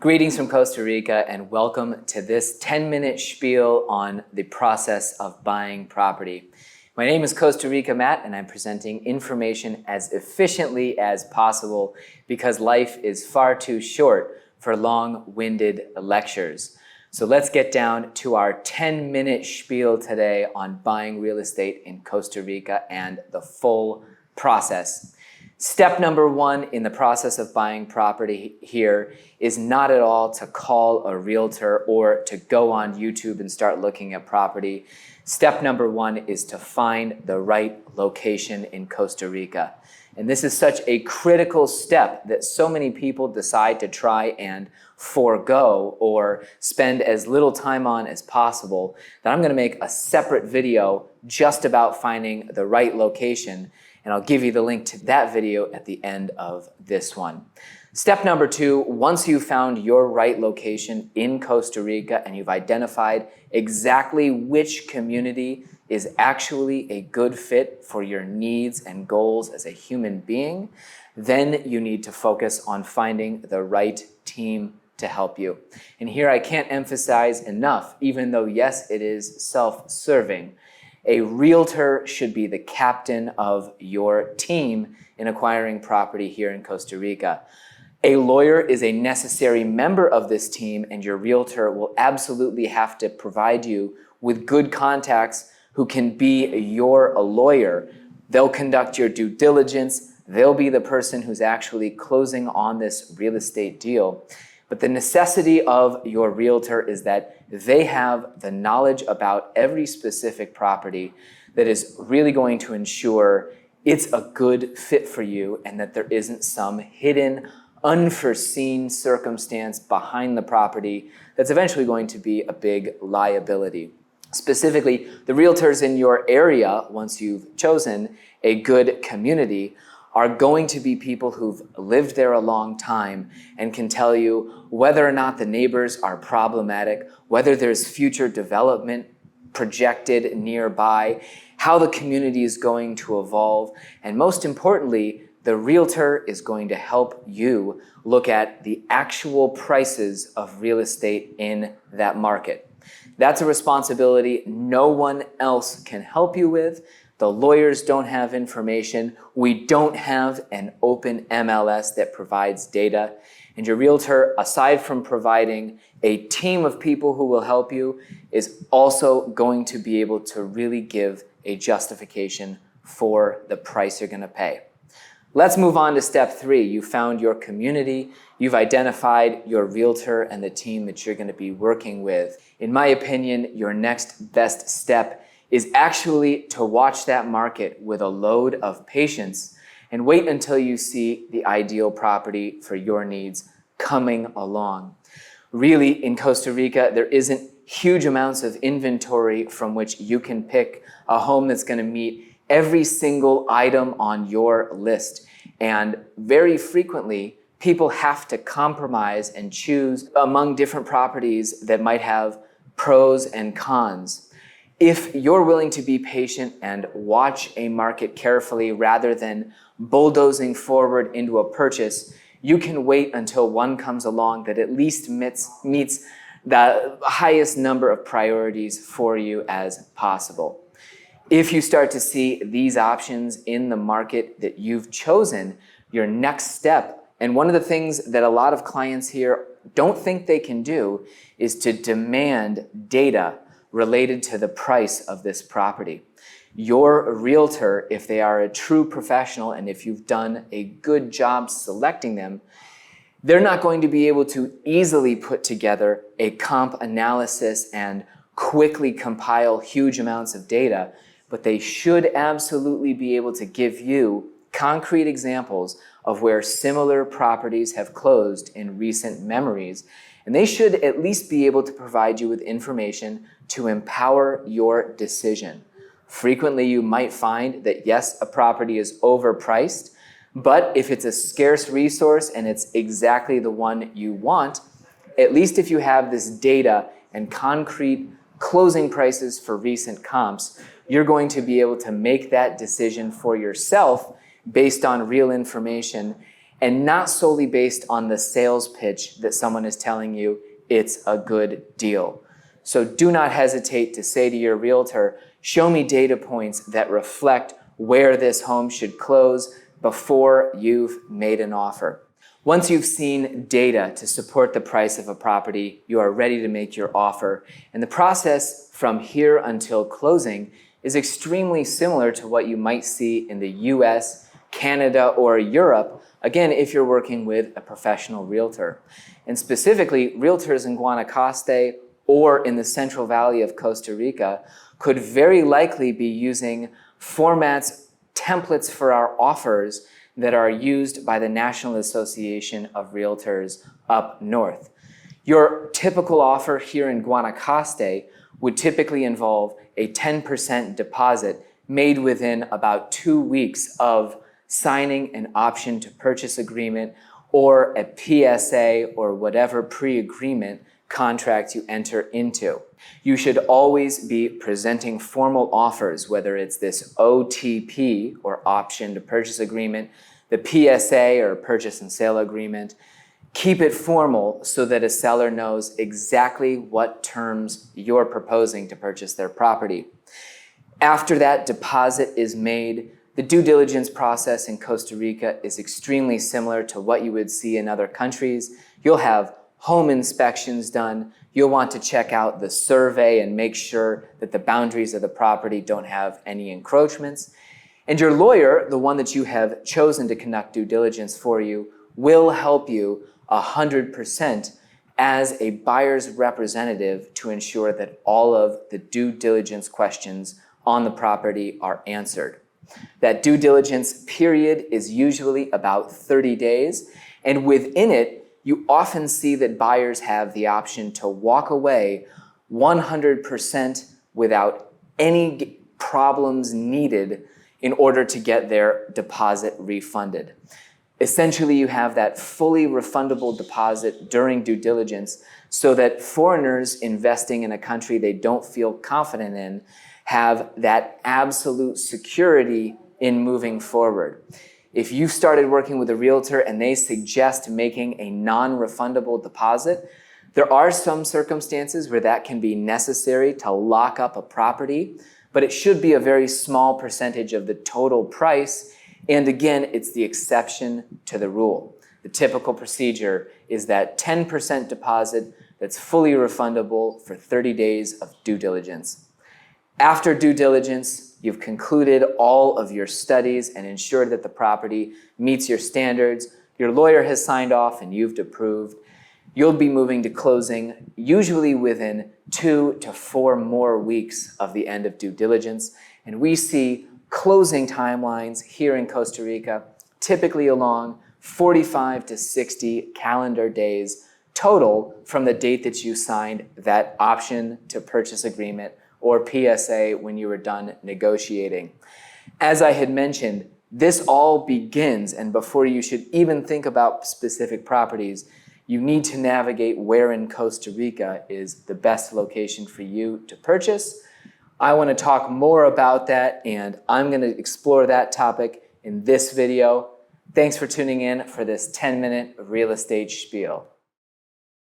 Greetings from Costa Rica and welcome to this 10-minute spiel on the process of buying property. My name is Costa Rica Matt and I'm presenting information as efficiently as possible because life is far too short for long-winded lectures. So let's get down to our 10-minute spiel today on buying real estate in Costa Rica and the full process. Step number one in the process of buying property here is not at all to call a realtor or to go on YouTube and start looking at property. Step number one is to find the right location in Costa Rica. And this is such a critical step that so many people decide to try and forego or spend as little time on as possible that I'm going to make a separate video just about finding the right location. And I'll give you the link to that video at the end of this one. Step number two, once you've found your right location in Costa Rica and you've identified exactly which community is actually a good fit for your needs and goals as a human being, then you need to focus on finding the right team to help you. And here I can't emphasize enough, even though yes, it is self-serving, a realtor should be the captain of your team in acquiring property here in Costa Rica. A lawyer is a necessary member of this team, and your realtor will absolutely have to provide you with good contacts who can be your lawyer. They'll conduct your due diligence. They'll be the person who's actually closing on this real estate deal. But the necessity of your realtor is that they have the knowledge about every specific property that is really going to ensure it's a good fit for you and that there isn't some hidden, unforeseen circumstance behind the property that's eventually going to be a big liability. Specifically, the realtors in your area, once you've chosen a good community, are going to be people who've lived there a long time and can tell you whether or not the neighbors are problematic, whether there's future development projected nearby, how the community is going to evolve, and most importantly, the realtor is going to help you look at the actual prices of real estate in that market. That's a responsibility no one else can help you with. The lawyers don't have information. We don't have an open MLS that provides data. And your realtor, aside from providing a team of people who will help you, is also going to be able to really give a justification for the price you're going to pay. Let's move on to step three. You found your community. You've identified your realtor and the team that you're going to be working with. In my opinion, your next best step is actually to watch that market with a load of patience and wait until you see the ideal property for your needs coming along. Really, in Costa Rica, there isn't huge amounts of inventory from which you can pick a home that's going to meet every single item on your list. And very frequently, people have to compromise and choose among different properties that might have pros and cons. If you're willing to be patient and watch a market carefully rather than bulldozing forward into a purchase, you can wait until one comes along that at least meets the highest number of priorities for you as possible. If you start to see these options in the market that you've chosen, your next step, and one of the things that a lot of clients here don't think they can do, is to demand data related to the price of this property. Your realtor, if they are a true professional and if you've done a good job selecting them, they're not going to be able to easily put together a comp analysis and quickly compile huge amounts of data, but they should absolutely be able to give you concrete examples of where similar properties have closed in recent memories. And they should at least be able to provide you with information to empower your decision. Frequently, you might find that yes, a property is overpriced, but if it's a scarce resource and it's exactly the one you want, at least if you have this data and concrete closing prices for recent comps, you're going to be able to make that decision for yourself based on real information and not solely based on the sales pitch that someone is telling you it's a good deal. So do not hesitate to say to your realtor, show me data points that reflect where this home should close before you've made an offer. Once you've seen data to support the price of a property, you are ready to make your offer. And the process from here until closing is extremely similar to what you might see in the US, Canada, or Europe, again, if you're working with a professional realtor. And specifically, realtors in Guanacaste or in the Central Valley of Costa Rica could very likely be using formats, templates for our offers that are used by the National Association of Realtors up north. Your typical offer here in Guanacaste would typically involve a 10% deposit made within about 2 weeks of signing an option to purchase agreement or a PSA or whatever pre-agreement contract you enter into. You should always be presenting formal offers, whether it's this OTP or option to purchase agreement, the PSA or purchase and sale agreement. Keep it formal so that a seller knows exactly what terms you're proposing to purchase their property. After that deposit is made, the due diligence process in Costa Rica is extremely similar to what you would see in other countries. You'll have home inspections done. You'll want to check out the survey and make sure that the boundaries of the property don't have any encroachments. And your lawyer, the one that you have chosen to conduct due diligence for you, will help you 100% as a buyer's representative to ensure that all of the due diligence questions on the property are answered. That due diligence period is usually about 30 days, and within it, you often see that buyers have the option to walk away 100% without any problems needed in order to get their deposit refunded. Essentially, you have that fully refundable deposit during due diligence so that foreigners investing in a country they don't feel confident in have that absolute security in moving forward. If you started working with a realtor and they suggest making a non-refundable deposit, there are some circumstances where that can be necessary to lock up a property, but it should be a very small percentage of the total price. And again, it's the exception to the rule. The typical procedure is that 10% deposit that's fully refundable for 30 days of due diligence. After due diligence, you've concluded all of your studies and ensured that the property meets your standards. Your lawyer has signed off and you've approved. You'll be moving to closing usually within 2 to 4 more weeks of the end of due diligence. And we see closing timelines here in Costa Rica typically along 45 to 60 calendar days total from the date that you signed that option to purchase agreement or PSA when you were done negotiating. As I had mentioned, this all begins, and before you should even think about specific properties, you need to navigate where in Costa Rica is the best location for you to purchase. I want to talk more about that, and I'm going to explore that topic in this video. Thanks for tuning in for this 10-minute real estate spiel.